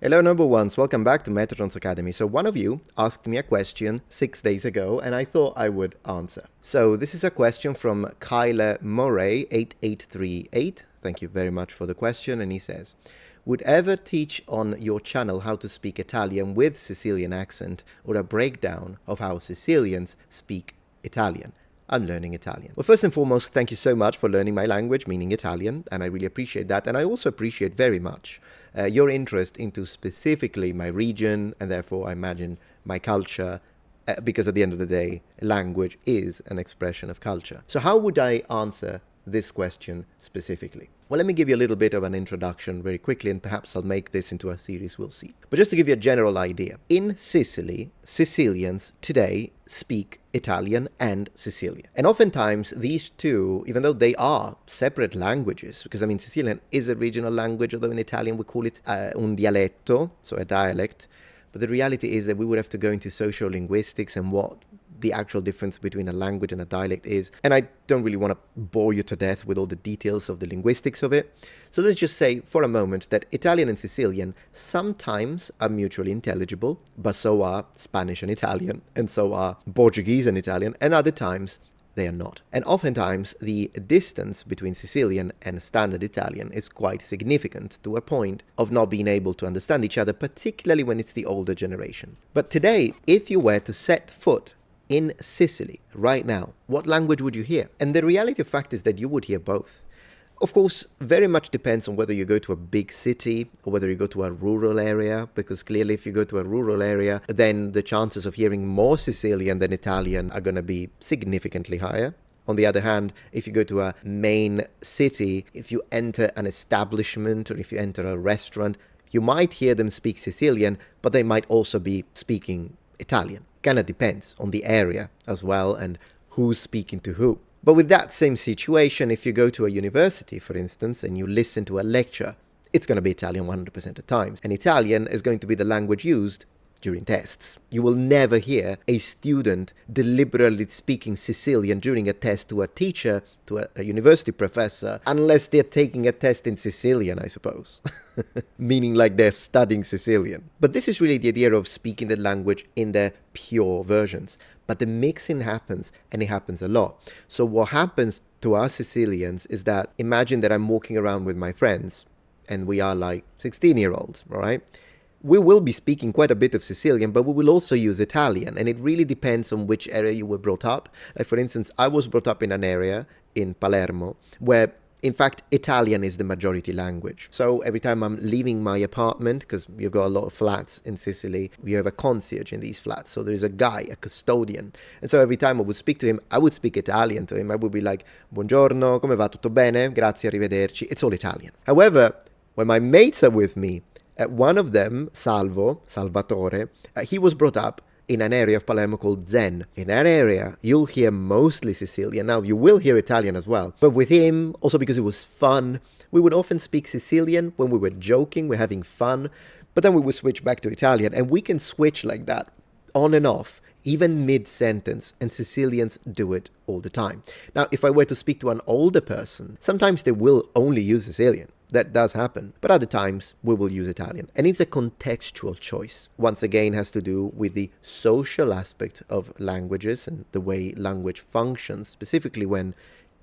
Hello, number ones. Welcome back to Metatron's Academy. So one of you asked me a question 6 days ago, and I thought I would answer. So this is a question from Kyle Murray 8838. Thank you very much for the question. And he says, would ever teach on your channel how to speak Italian with Sicilian accent or a breakdown of how Sicilians speak Italian? I'm learning Italian. Well, first and foremost, thank you so much for learning my language, meaning Italian, and I really appreciate that. And I also appreciate very much your interest into specifically my region, and therefore I imagine my culture, because at the end of the day, language is an expression of culture. So how would I answer this question specifically? Well, let me give you a little bit of an introduction very quickly, and perhaps I'll make this into a series, we'll see. But just to give you a general idea, in Sicily, Sicilians today speak Italian and Sicilian. And oftentimes these two, even though they are separate languages, because Sicilian is a regional language, although in Italian we call it un dialetto, so a dialect. But the reality is that we would have to go into sociolinguistics and what the actual difference between a language and a dialect is. And I don't really want to bore you to death with all the details of the linguistics of it. So let's just say for a moment that Italian and Sicilian sometimes are mutually intelligible, but so are Spanish and Italian, and so are Portuguese and Italian, and other times they are not. And oftentimes the distance between Sicilian and standard Italian is quite significant, to a point of not being able to understand each other, particularly when it's the older generation. But today, if you were to set foot in Sicily right now, what language would you hear? And the reality of fact is that you would hear both. Of course, very much depends on whether you go to a big city or whether you go to a rural area, because clearly if you go to a rural area, then the chances of hearing more Sicilian than Italian are going to be significantly higher. On the other hand, if you go to a main city, if you enter an establishment or if you enter a restaurant, you might hear them speak Sicilian, but they might also be speaking Italian. Kind of depends on the area as well and who's speaking to who. But with that same situation, if you go to a university, for instance, and you listen to a lecture, it's going to be Italian 100% of the times. And Italian is going to be the language used during tests. You will never hear a student deliberately speaking Sicilian during a test to a teacher, to a university professor, unless they're taking a test in Sicilian, I suppose. Meaning like they're studying Sicilian. But this is really the idea of speaking the language in their pure versions. But the mixing happens, and it happens a lot. So what happens to us Sicilians is that, imagine that I'm walking around with my friends, and we are like 16-year-olds, all right? We will be speaking quite a bit of Sicilian, but we will also use Italian, and it really depends on which area you were brought up. Like, for instance, I was brought up in an area in Palermo where, in fact, Italian is the majority language. So every time I'm leaving my apartment, because you've got a lot of flats in Sicily, we have a concierge in these flats. So there's a guy, a custodian. And so every time I would speak to him, I would speak Italian to him. I would be like, buongiorno, come va, tutto bene? Grazie, arrivederci. It's all Italian. However, when my mates are with me, one of them, Salvatore, he was brought up in an area of Palermo called Zen. In that area, you'll hear mostly Sicilian. Now, you will hear Italian as well. But with him, also because it was fun, we would often speak Sicilian when we were joking, we're having fun. But then we would switch back to Italian. And we can switch like that, on and off, even mid-sentence. And Sicilians do it all the time. Now, if I were to speak to an older person, sometimes they will only use Sicilian. That does happen. But other times, we will use Italian. And it's a contextual choice. Once again, has to do with the social aspect of languages and the way language functions, specifically when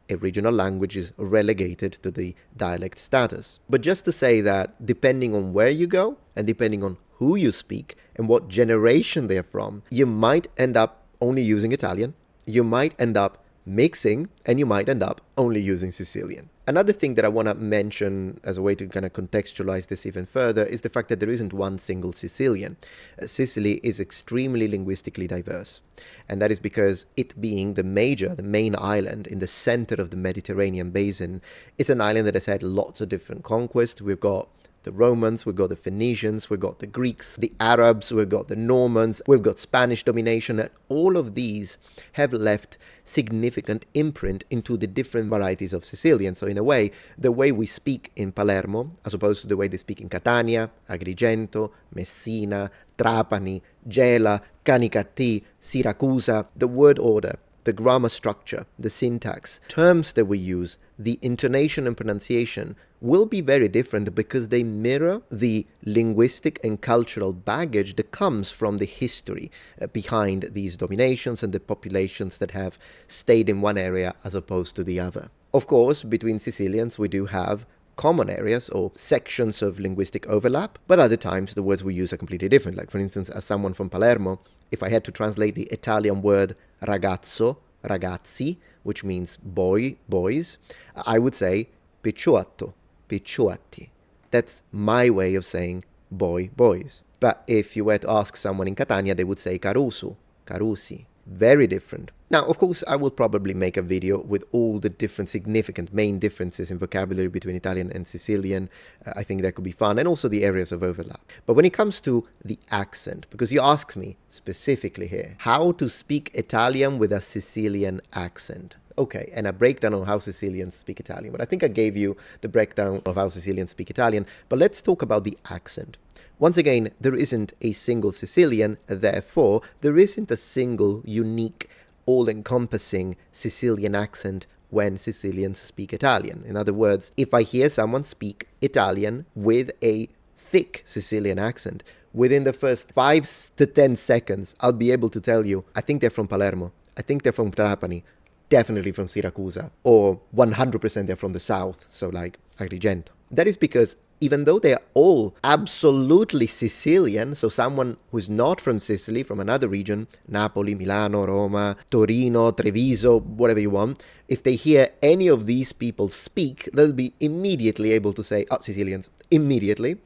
a regional language is relegated to the dialect status. But just to say that, depending on where you go, and depending on who you speak, and what generation they're from, you might end up only using Italian, you might end up mixing, and you might end up only using Sicilian. Another thing that I want to mention as a way to kind of contextualize this even further is the fact that there isn't one single Sicilian. Sicily is extremely linguistically diverse. And that is because it being the main island in the center of the Mediterranean basin, it's an island that has had lots of different conquests. We've got the Romans, we've got the Phoenicians, we've got the Greeks, the Arabs, we've got the Normans, we've got Spanish domination, and all of these have left significant imprint into the different varieties of Sicilian. So in a way, the way we speak in Palermo, as opposed to the way they speak in Catania, Agrigento, Messina, Trapani, Gela, Canicattì, Siracusa, the word order, the grammar structure, the syntax, terms that we use, the intonation and pronunciation will be very different because they mirror the linguistic and cultural baggage that comes from the history behind these dominations and the populations that have stayed in one area as opposed to the other. Of course, between Sicilians we do have common areas or sections of linguistic overlap, but other times the words we use are completely different. Like, for instance, as someone from Palermo, if I had to translate the Italian word ragazzo, ragazzi, which means boy, boys, I would say picciotto, picciotti. That's my way of saying boy, boys. But if you were to ask someone in Catania, they would say carusu, carusi. Very different. Now, of course, I will probably make a video with all the different significant main differences in vocabulary between Italian and Sicilian. I think that could be fun, and also the areas of overlap. But when it comes to the accent, because you asked me specifically here, how to speak Italian with a Sicilian accent. Okay, and a breakdown of how Sicilians speak Italian. But I think I gave you the breakdown of how Sicilians speak Italian, but let's talk about the accent. Once again, there isn't a single Sicilian, therefore, there isn't a single, unique, all-encompassing Sicilian accent when Sicilians speak Italian. In other words, if I hear someone speak Italian with a thick Sicilian accent, within the first 5 to 10 seconds, I'll be able to tell you, I think they're from Palermo, I think they're from Trapani, definitely from Siracusa, or 100% they're from the south, so like Agrigento. That is because even though they are all absolutely Sicilian, so someone who's not from Sicily, from another region, Napoli, Milano, Roma, Torino, Treviso, whatever you want, if they hear any of these people speak, they'll be immediately able to say, oh, Sicilians, immediately.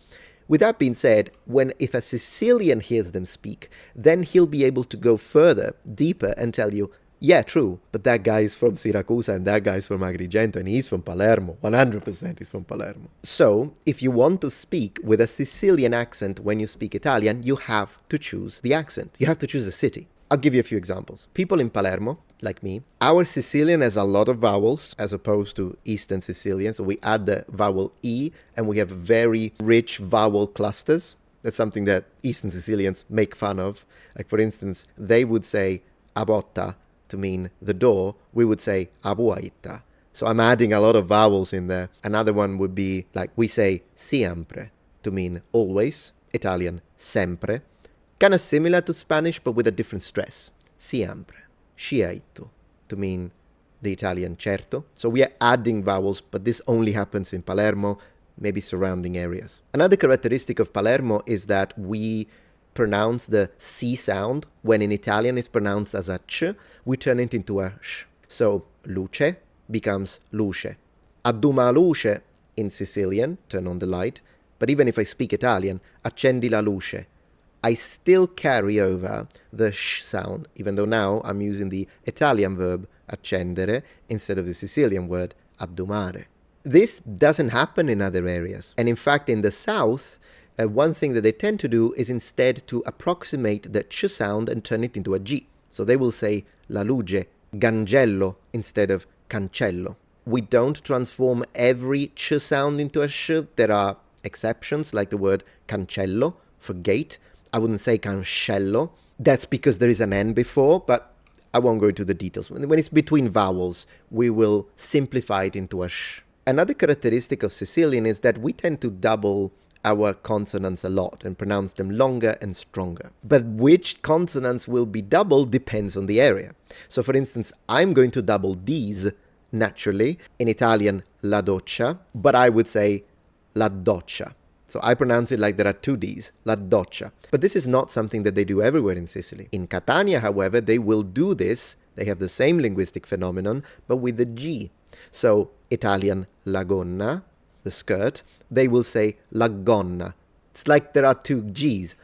With that being said, if a Sicilian hears them speak, then he'll be able to go further, deeper, and tell you, yeah, true, but that guy's from Siracusa and that guy's from Agrigento and he's from Palermo. 100% he's from Palermo. So, if you want to speak with a Sicilian accent when you speak Italian, you have to choose the accent. You have to choose a city. I'll give you a few examples. People in Palermo, like me, our Sicilian has a lot of vowels as opposed to Eastern Sicilian. So we add the vowel E and we have very rich vowel clusters. That's something that Eastern Sicilians make fun of. Like, for instance, they would say a botta to mean the door, we would say abuaita. So I'm adding a lot of vowels in there. Another one would be like we say siempre to mean always, Italian sempre. Kind of similar to Spanish but with a different stress. Siempre. Sciaito to mean the Italian certo. So we are adding vowels, but this only happens in Palermo, maybe surrounding areas. Another characteristic of Palermo is that we pronounce the C sound. When in Italian it's pronounced as a ch, we turn it into a sh. So luce becomes luce. Adduma luce in Sicilian, turn on the light. But even if I speak Italian, accendi la luce, I still carry over the sh sound, even though now I'm using the Italian verb accendere instead of the Sicilian word addumare. This doesn't happen in other areas. And in fact, in the south, one thing that they tend to do is instead to approximate the ch sound and turn it into a g. So they will say la luce, gangello, instead of cancello. We don't transform every ch sound into a sh. There are exceptions, like the word cancello for gate. I wouldn't say cancello. That's because there is an n before, but I won't go into the details. When it's between vowels, we will simplify it into a sh. Another characteristic of Sicilian is that we tend to double our consonants a lot and pronounce them longer and stronger. But which consonants will be doubled depends on the area. So for instance, I'm going to double these naturally. In Italian, la doccia, but I would say la doccia. So I pronounce it like there are two Ds, la doccia. But this is not something that they do everywhere in Sicily. In Catania, however, they will do this. They have the same linguistic phenomenon, but with the G. So Italian, la gonna, the skirt, they will say la gonna. It's like there are two G's.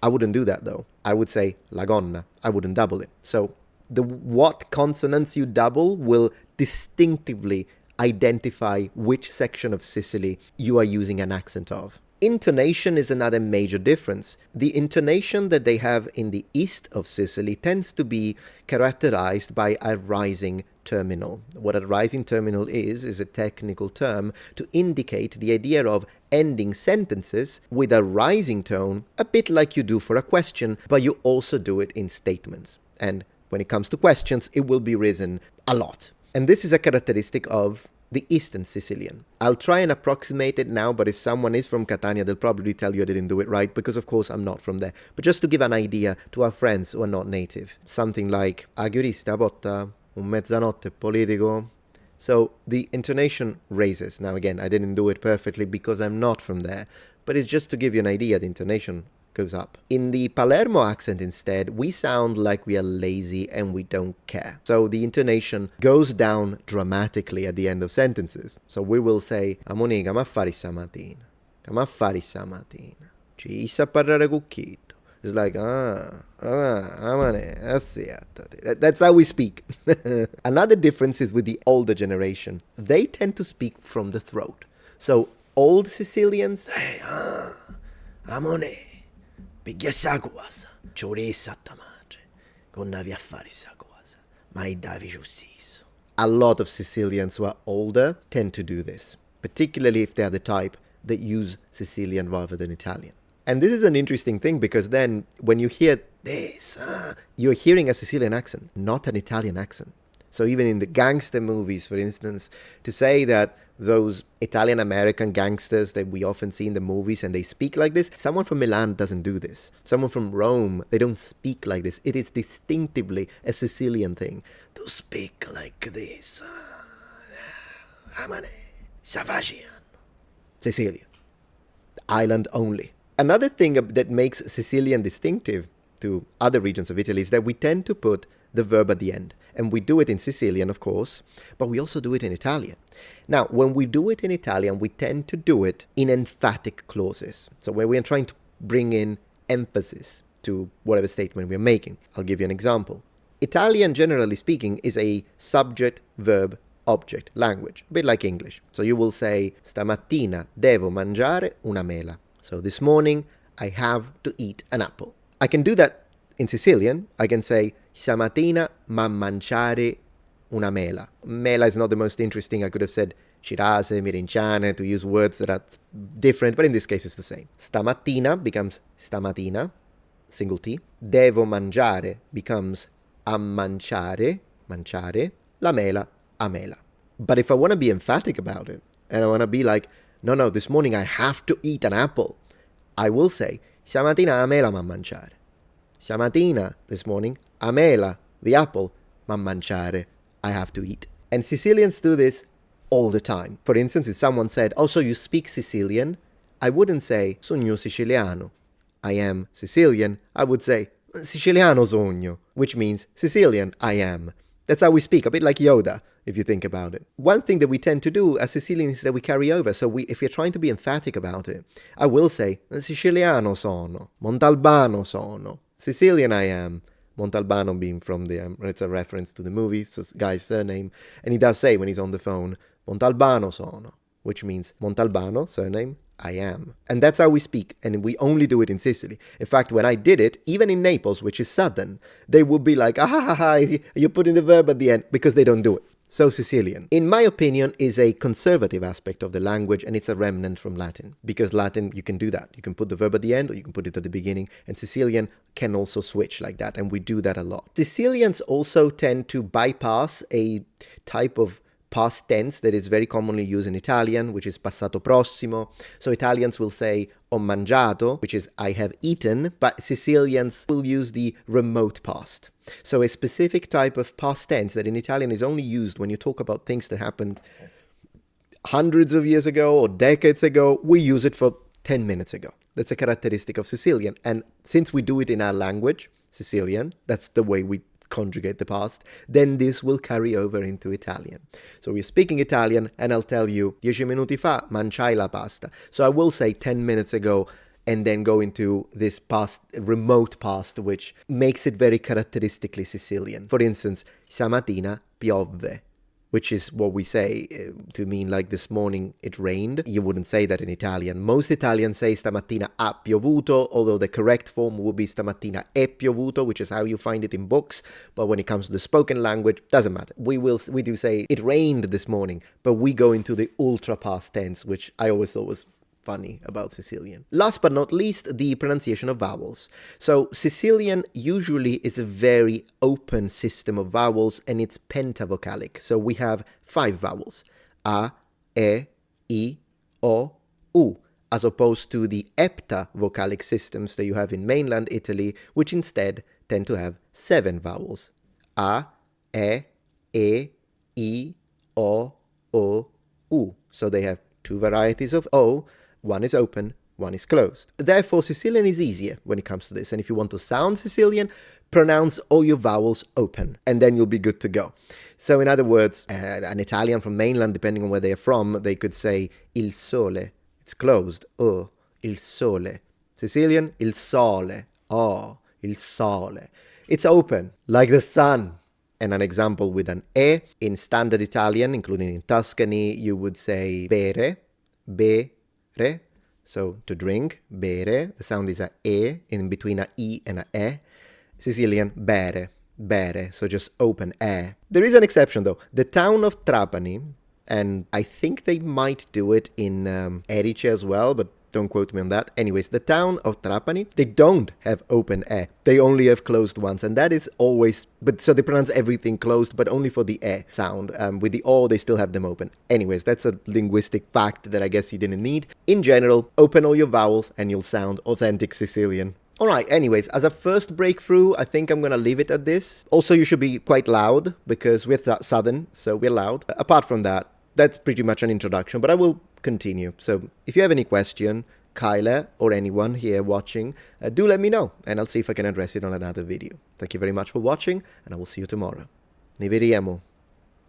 I wouldn't do that though. I would say la gonna. I wouldn't double it. So what consonants you double will distinctively identify which section of Sicily you are using an accent of. Intonation is another major difference. The intonation that they have in the east of Sicily tends to be characterized by a rising terminal. What a rising terminal is a technical term to indicate the idea of ending sentences with a rising tone, a bit like you do for a question, but you also do it in statements. And when it comes to questions, it will be risen a lot. And this is a characteristic of the Eastern Sicilian. I'll try and approximate it now, but if someone is from Catania, they'll probably tell you I didn't do it right, because of course I'm not from there. But just to give an idea to our friends who are not native, something like a giurista botta, un mezzanotte politico. So the intonation raises. Now again, I didn't do it perfectly because I'm not from there, but it's just to give you an idea, the intonation goes up. In the Palermo accent instead, we sound like we are lazy and we don't care. So the intonation goes down dramatically at the end of sentences. So we will say, Amoni, come a fare stamattina? Come a fare stamattina? Ci sa parlare cucchito. It's like, that's how we speak. Another difference is with the older generation. They tend to speak from the throat. So old Sicilians, hey, Amone, piglia sta cosa, ciurissa ta madre, con navi a fare sta cosa, mai davi giustisso. A lot of Sicilians who are older tend to do this, particularly if they are the type that use Sicilian rather than Italian. And this is an interesting thing, because then when you hear this, you're hearing a Sicilian accent, not an Italian accent. So even in the gangster movies, for instance, to say that those Italian-American gangsters that we often see in the movies and they speak like this, someone from Milan doesn't do this. Someone from Rome, they don't speak like this. It is distinctively a Sicilian thing to speak like this. Sicilian. Island only. Another thing that makes Sicilian distinctive to other regions of Italy is that we tend to put the verb at the end. And we do it in Sicilian, of course, but we also do it in Italian. Now, when we do it in Italian, we tend to do it in emphatic clauses. So where we are trying to bring in emphasis to whatever statement we are making. I'll give you an example. Italian, generally speaking, is a subject, verb, object language, a bit like English. So you will say, stamattina devo mangiare una mela. So this morning, I have to eat an apple. I can do that in Sicilian. I can say, stamattina m'ha mangiare una mela. Mela is not the most interesting. I could have said cirase, mirinciane, to use words that are different, but in this case it's the same. Stamattina becomes stamattina, single T. Devo mangiare becomes a mangiare, mangiare. La mela, a mela. But if I want to be emphatic about it, and I want to be like, no, this morning I have to eat an apple, I will say, stamattina a mela m'ha mangiare. Stamattina, this morning, a mela, the apple, m'ha mangiare, I have to eat. And Sicilians do this all the time. For instance, if someone said, oh, so you speak Sicilian? I wouldn't say, sogno siciliano. I am Sicilian. I would say, siciliano sogno, which means Sicilian, I am. That's how we speak, a bit like Yoda, if you think about it. One thing that we tend to do as Sicilians is that we carry over. So if you're trying to be emphatic about it, I will say, siciliano sono, montalbano sono. Sicilian I am. Montalbano being from it's a reference to the movie, it's this guy's surname. And he does say when he's on the phone, Montalbano sono, which means Montalbano, surname, I am. And that's how we speak, and we only do it in Sicily. In fact, when I did it, even in Naples, which is southern, they would be like, you're putting the verb at the end, because they don't do it. So Sicilian, in my opinion, is a conservative aspect of the language, and it's a remnant from Latin. Because Latin, you can do that. You can put the verb at the end, or you can put it at the beginning. And Sicilian can also switch like that, and we do that a lot. Sicilians also tend to bypass a type of past tense that is very commonly used in Italian, which is passato prossimo. So Italians will say ho mangiato, which is I have eaten, but Sicilians will use the remote past. So a specific type of past tense that in Italian is only used when you talk about things that happened hundreds of years ago or decades ago, we use it for 10 minutes ago. That's a characteristic of Sicilian. And since we do it in our language, Sicilian, that's the way we conjugate the past, then this will carry over into Italian. So we're speaking Italian and I'll tell you 10 minuti fa mangiai la pasta. So I will say 10 minutes ago and then go into this past, remote past, which makes it very characteristically Sicilian. For instance, stamattina piove, which is what we say to mean like this morning it rained. You wouldn't say that in Italian. Most Italians say stamattina ha piovuto, although the correct form would be stamattina è piovuto, which is how you find it in books. But when it comes to the spoken language, doesn't matter. We do say it rained this morning, but we go into the ultra past tense, which I always thought was funny about Sicilian. Last but not least, the pronunciation of vowels. So Sicilian usually is a very open system of vowels, and it's pentavocalic. So we have 5 vowels: a, e, I, o, u, as opposed to the heptavocalic systems that you have in mainland Italy, which instead tend to have 7 vowels: a, e, I, o, u. So they have 2 varieties of o, one is open, one is closed. Therefore, Sicilian is easier when it comes to this, and if you want to sound Sicilian, pronounce all your vowels open, and then you'll be good to go. So in other words, an Italian from mainland, depending on where they're from, they could say il sole, it's closed, oh, il sole. Sicilian, il sole, oh, il sole. It's open, like the sun. And an example with an e, in standard Italian, including in Tuscany, you would say bere, bere, so to drink, bere. The sound is a e, in between a I and a e. Sicilian, bere, bere, so just open, e. There is an exception though. The town of Trapani, and I think they might do it in Erice as well, but don't quote me on that. Anyways, the town of Trapani, they don't have open e. They only have closed ones, and that is always, but so they pronounce everything closed, but only for the e sound. With the o, they still have them open. Anyways, that's a linguistic fact that I guess you didn't need. In general, open all your vowels and you'll sound authentic Sicilian. Alright, anyways, as a first breakthrough, I think I'm gonna leave it at this. Also, you should be quite loud, because we're southern, so we're loud. Apart from that, that's pretty much an introduction, but I will continue. So if you have any question, Kyle or anyone here watching, do let me know, and I'll see if I can address it on another video. Thank you very much for watching, and I will see you tomorrow. Ne vediamo.